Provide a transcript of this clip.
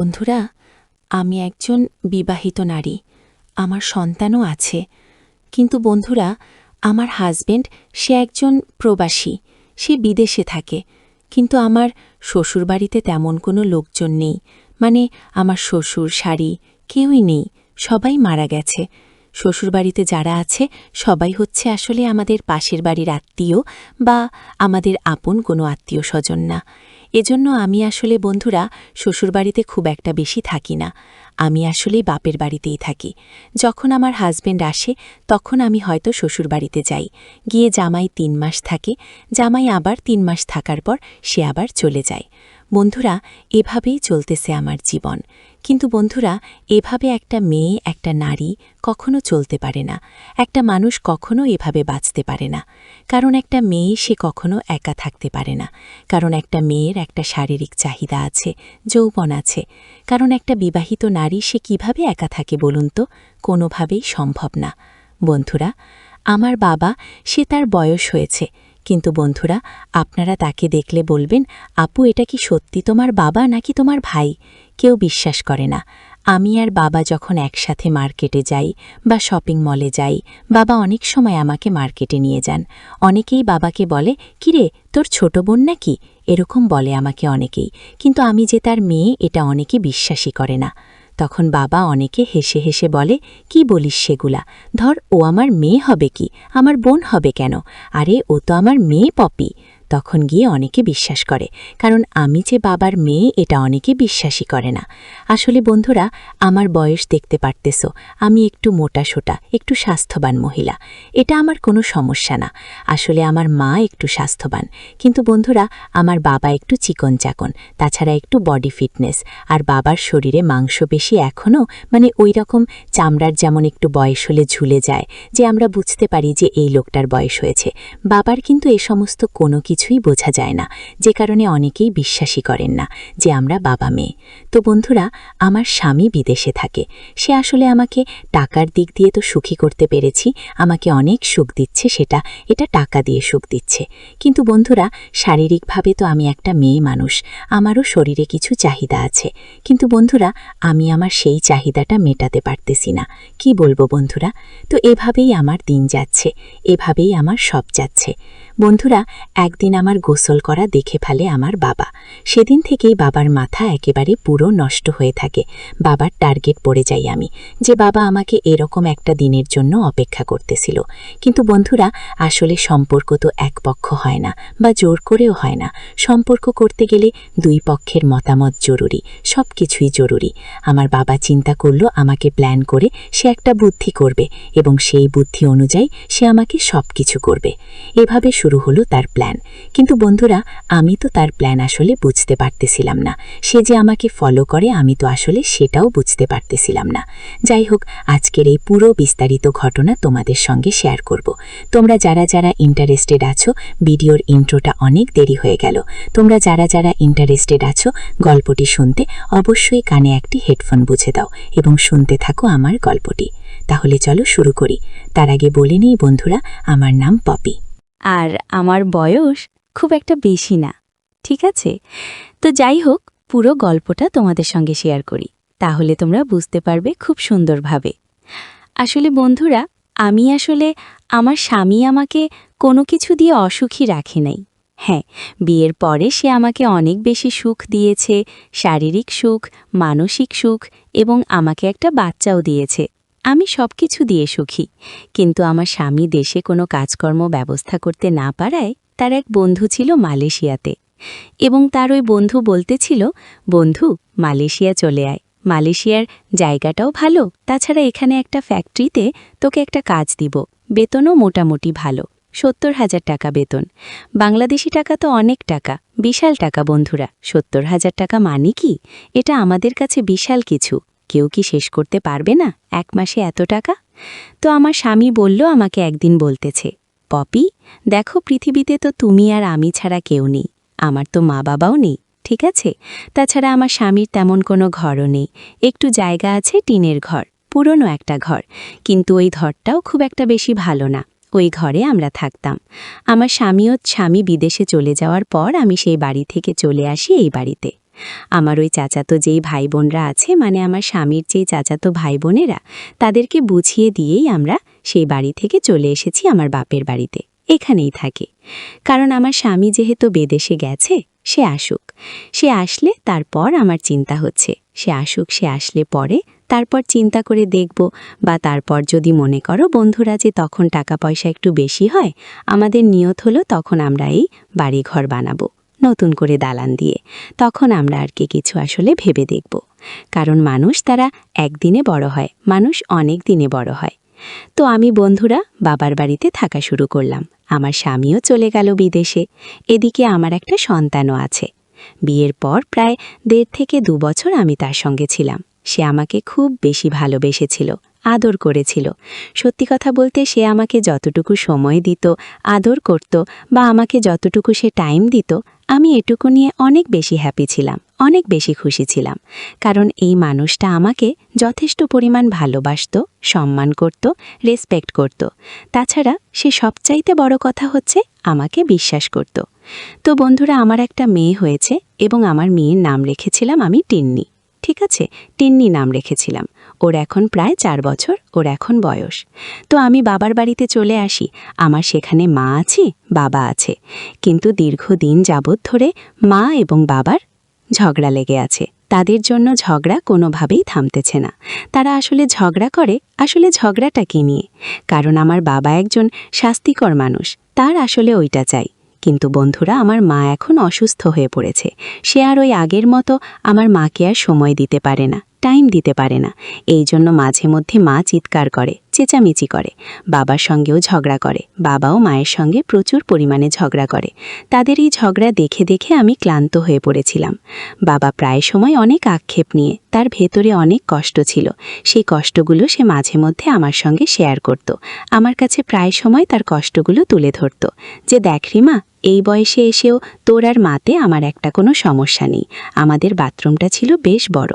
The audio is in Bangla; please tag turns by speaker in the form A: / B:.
A: বন্ধুরা, আমি একজন বিবাহিত নারী। আমার সন্তানও আছে। কিন্তু বন্ধুরা, আমার হাজবেন্ড সে একজন প্রবাসী। সে বিদেশে থাকে। কিন্তু আমার শ্বশুরবাড়িতে তেমন কোনো লোকজন নেই। মানে আমার শ্বশুর, শাড়ি কেউই নেই। সবাই মারা গেছে। শ্বশুরবাড়িতে যারা আছে সবাই হচ্ছে আসলে আমাদের পাশের বাড়ির আত্মীয় বা আমাদের আপন কোনো আত্মীয় স্বজন না। এজন্য আমি আসলে বন্ধুরা শ্বশুরবাড়িতে খুব একটা বেশি থাকি না। আমি আসলে বাপের বাড়িতেই থাকি। যখন আমার হাজবেন্ড আসে তখন আমি হয়তো শ্বশুরবাড়িতে যাই। গিয়ে জামাই ৩ মাস থাকে। জামাই আবার ৩ মাস থাকার পর সে আবার চলে যায়। বন্ধুরা, এভাবেই চলতেছে আমার জীবন। কিন্তু বন্ধুরা, এভাবে একটা মেয়ে, একটা নারী কখনো চলতে পারে না। একটা মানুষ কখনো এভাবে বাঁচতে পারে না। কারণ একটা মেয়ে সে কখনো একা থাকতে পারে না। কারণ একটা মেয়ের একটা শারীরিক চাহিদা আছে, যৌবন আছে। কারণ একটা বিবাহিত নারী সে কিভাবে একা থাকে বলুন তো? কোনোভাবেই সম্ভব না। বন্ধুরা, আমার বাবা সে তার বয়স হয়েছে। কিন্তু বন্ধুরা, আপনারা তাকে দেখলে বলবেন, আপু এটা কি সত্যি তোমার বাবা নাকি তোমার ভাই? কেউ বিশ্বাস করে না। আমি আর বাবা যখন একসাথে মার্কেটে যাই বা শপিং মলে যাই, বাবা অনেক সময় আমাকে মার্কেটে নিয়ে যান। অনেকেই বাবাকে বলে, কিরে তোর ছোট বোন নাকি? এরকম বলে আমাকে অনেকেই। কিন্তু আমি যে তার মেয়ে এটা অনেকে বিশ্বাসই করে না। তখন বাবা অনেকে হেসে হেসে বলে, কি বলিস সেগুলা? ধর ও আমার মেয়ে হবে কি? আমার বোন হবে কেন? আরে ও তো আমার মেয়ে পপি। তখন গিয়ে অনেকে বিশ্বাস করে। কারণ আমি যে বাবার মেয়ে এটা অনেকে বিশ্বাসই করে না। আসলে বন্ধুরা, আমার বয়স দেখতে পারতেছো। আমি একটু মোটাসোটা, একটু স্বাস্থ্যবান মহিলা। এটা আমার কোনো সমস্যা না। আসলে আমার মা একটু স্বাস্থ্যবান। কিন্তু বন্ধুরা, আমার বাবা একটু চিকন চাকন, তাছাড়া একটু বডি ফিটনেস। আর বাবার শরীরে মাংসপেশি এখনও ওই রকম চামড়ার যেমন একটু বয়স হলে ঝুলে যায়, যে আমরা বুঝতে পারি যে এই লোকটার বয়স হয়েছে। বাবার কিন্তু এ সমস্ত কোনো কিছুই বোঝা যায় না, যে কারণে অনেকেই বিশ্বাসই করেন না যে আমরা বাবা মেয়ে। তো বন্ধুরা, আমার স্বামী বিদেশে থাকে। সে আসলে আমাকে টাকার দিক দিয়ে তো সুখী করতে পেরেছি, আমাকে অনেক সুখ দিচ্ছে, এটা টাকা দিয়ে সুখ দিচ্ছে। কিন্তু বন্ধুরা, শারীরিকভাবে তো আমি একটা মেয়ে মানুষ, আমারও শরীরে কিছু চাহিদা আছে। কিন্তু বন্ধুরা, আমি আমার সেই চাহিদাটা মেটাতে পারতেছি না। কি বলবো বন্ধুরা? তো এভাবেই আমার দিন যাচ্ছে, এভাবেই আমার সব যাচ্ছে। বন্ধুরা, একদিন আমার গোসল করা দেখে ফেলে আমার বাবা। সেদিন থেকেই বাবার মাথা একেবারে পুরো নষ্ট হয়ে থাকে। বাবার টার্গেট পড়ে যাই আমি, যে বাবা আমাকে এরকম একটা দিনের জন্য অপেক্ষা করতেছিল। কিন্তু বন্ধুরা, আসলে সম্পর্ক তো এক পক্ষ হয় না, বা জোর করেও হয় না। সম্পর্ক করতে গেলে দুই পক্ষের মতামত জরুরি, সব কিছুই জরুরি। আমার বাবা চিন্তা করলো আমাকে প্ল্যান করে সে একটা বুদ্ধি করবে, এবং সেই বুদ্ধি অনুযায়ী সে আমাকে সব কিছু করবে। এভাবে শুরু হলো তার প্ল্যান। কিন্তু বন্ধুরা, আমি তো তার প্ল্যান আসলে বুঝতে পারতেছিলাম না। সে যে আমাকে ফলো করে আমি তো আসলে সেটাও বুঝতে পারতেছিলাম না। যাই হোক, আজকের এই পুরো বিস্তারিত ঘটনা তোমাদের সঙ্গে শেয়ার করব। তোমরা যারা যারা ইন্টারেস্টেড আছো, ভিডিওর ইন্ট্রোটা অনেক দেরি হয়ে গেল। তোমরা যারা যারা ইন্টারেস্টেড আছো গল্পটি শুনতে, অবশ্যই কানে একটি হেডফোন বুঝে দাও এবং শুনতে থাকো আমার গল্পটি। তাহলে চলো শুরু করি। তার আগে বলে নিই বন্ধুরা, আমার নাম পপি।
B: আর আমার বয়স খুব একটা বেশি না, ঠিক আছে? তো যাই হোক, পুরো গল্পটা তোমাদের সঙ্গে শেয়ার করি, তাহলে তোমরা বুঝতে পারবে খুব সুন্দরভাবে। আসলে বন্ধুরা, আমার স্বামী আমাকে কোনো কিছু দিয়ে অসুখী রাখে নাই। হ্যাঁ, বিয়ের পরে সে আমাকে অনেক বেশি সুখ দিয়েছে, শারীরিক সুখ, মানসিক সুখ, এবং আমাকে একটা বাচ্চাও দিয়েছে। আমি সব কিছু দিয়ে সুখী। কিন্তু আমার স্বামী দেশে কোনো কাজকর্ম ব্যবস্থা করতে না পারায় তার এক বন্ধু ছিল মালয়েশিয়াতে, এবং তার ওই বন্ধু বলতেছিল, বন্ধু মালয়েশিয়া চলে আয়, মালয়েশিয়ার জায়গাটাও ভালো, তাছাড়া এখানে একটা ফ্যাক্টরিতে তোকে একটা কাজ দিব, বেতনও মোটামুটি ভালো, ৭০,০০০ টাকা বেতন। বাংলাদেশি টাকা তো অনেক টাকা, বিশাল টাকা বন্ধুরা। ৭০,০০০ টাকা মানে কি? এটা আমাদের কাছে বিশাল কিছু। কেউ কি শেষ করতে পারবে না ১ মাসে এত টাকা? তো আমার স্বামী বলল আমাকে একদিন বলতেছে, পপি দেখো, পৃথিবীতে তো তুমি আর আমি ছাড়া কেউ নেই, আমার তো মা বাবাও নেই, ঠিক আছে? তাছাড়া আমার স্বামীর তেমন কোনো ঘরও নেই, একটু জায়গা আছে, টিনের ঘর, পুরনো একটা ঘর। কিন্তু ওই ঘরটাও খুব একটা বেশি ভালো না। ওই ঘরে আমরা থাকতাম। আমার স্বামী বিদেশে চলে যাওয়ার পর আমি সেই বাড়ি থেকে চলে আসি এই বাড়িতে। আমার ওই চাচাতো যেই ভাই বোনরা আছে, মানে আমার স্বামীর যেই চাচাতো ভাই বোনেরা, তাদেরকে বুঝিয়ে দিয়েই আমরা সেই বাড়ি থেকে চলে এসেছি আমার বাপের বাড়িতে। এখানেই থাকি। কারণ আমার স্বামী যেহেতু বিদেশে গেছে, সে আসুক। সে আসলে তারপর আমার চিন্তা হচ্ছে। সে আসুক, সে আসলে পরে তারপর চিন্তা করে দেখব, বা তারপর যদি মনে করো বন্ধুরা যে তখন টাকা পয়সা একটু বেশি হয়, আমাদের নিয়ত হলো তখন আমরা এই বাড়িঘর বানাবো নতুন করে দালান দিয়ে। তখন আমরা আর কি কিছু আসলে ভেবে দেখব। কারণ মানুষ তারা একদিনে বড় হয়, মানুষ অনেক দিনে বড় হয়। তো আমি বন্ধুরা বাবার বাড়িতে থাকা শুরু করলাম। আমার স্বামীও চলে গেল বিদেশে। এদিকে আমার একটা সন্তানও আছে। বিয়ের পর প্রায় 1.5 থেকে 2 বছর আমি তার সঙ্গে ছিলাম। সে আমাকে খুব বেশি ভালোবেসেছিল, আদর করেছিল। সত্যি কথা বলতে সে আমাকে যতটুকু সময় দিত, আদর করত, বা আমাকে যতটুকু সে টাইম দিত, আমি এটুকু নিয়ে অনেক বেশি হ্যাপি ছিলাম, অনেক বেশি খুশি ছিলাম। কারণ এই মানুষটা আমাকে যথেষ্ট পরিমাণ ভালোবাসত, সম্মান করত, রেসপেক্ট করত। তাছাড়া সে সবচাইতে বড় কথা হচ্ছে আমাকে বিশ্বাস করত। তো বন্ধুরা, আমার একটা মেয়ে হয়েছে এবং আমার মেয়ের নাম রেখেছিলাম আমি টিন্নি। ঠিক আছে, টিন্নি নাম রেখেছিলাম। ওর এখন প্রায় 4 বছর ওর এখন বয়স। তো আমি বাবার বাড়িতে চলে আসি। আমার সেখানে মা আছে, বাবা আছে, কিন্তু দীর্ঘদিন যাবৎ ধরে মা এবং বাবার ঝগড়া লেগে আছে। তাদের জন্য ঝগড়া কোনোভাবেই থামতেছে না। তারা আসলে ঝগড়া করে, আসলে ঝগড়াটা কি নিয়ে? কারণ আমার বাবা একজন শাস্তিকর মানুষ, তার আসলে ওইটা চাই। কিন্তু বন্ধুরা, আমার মা এখন অসুস্থ হয়ে পড়েছে। সে আর ওই আগের মতো আমার মাকে আর সময় দিতে পারে না, টাইম দিতে পারে না। এই জন্য মাঝে মধ্যে মা চিৎকার করে, চেঁচামেচি করে, বাবার সঙ্গেও ঝগড়া করে। বাবাও মায়ের সঙ্গে প্রচুর পরিমাণে ঝগড়া করে। তাদের এই ঝগড়া দেখে দেখে আমি ক্লান্ত হয়ে পড়েছিলাম। বাবা প্রায় সময় অনেক আক্ষেপ নিয়ে, তার ভেতরে অনেক কষ্ট ছিল। সেই কষ্টগুলো সে মাঝে মধ্যে আমার সঙ্গে শেয়ার করত। আমার কাছে প্রায় সময় তার কষ্টগুলো তুলে ধরত, যে দেখ রিমা, এই বয়সে এসেও তোর আর মাতে আমার একটা কোনো সমস্যা নেই। আমাদের বাথরুমটা ছিল বেশ বড়,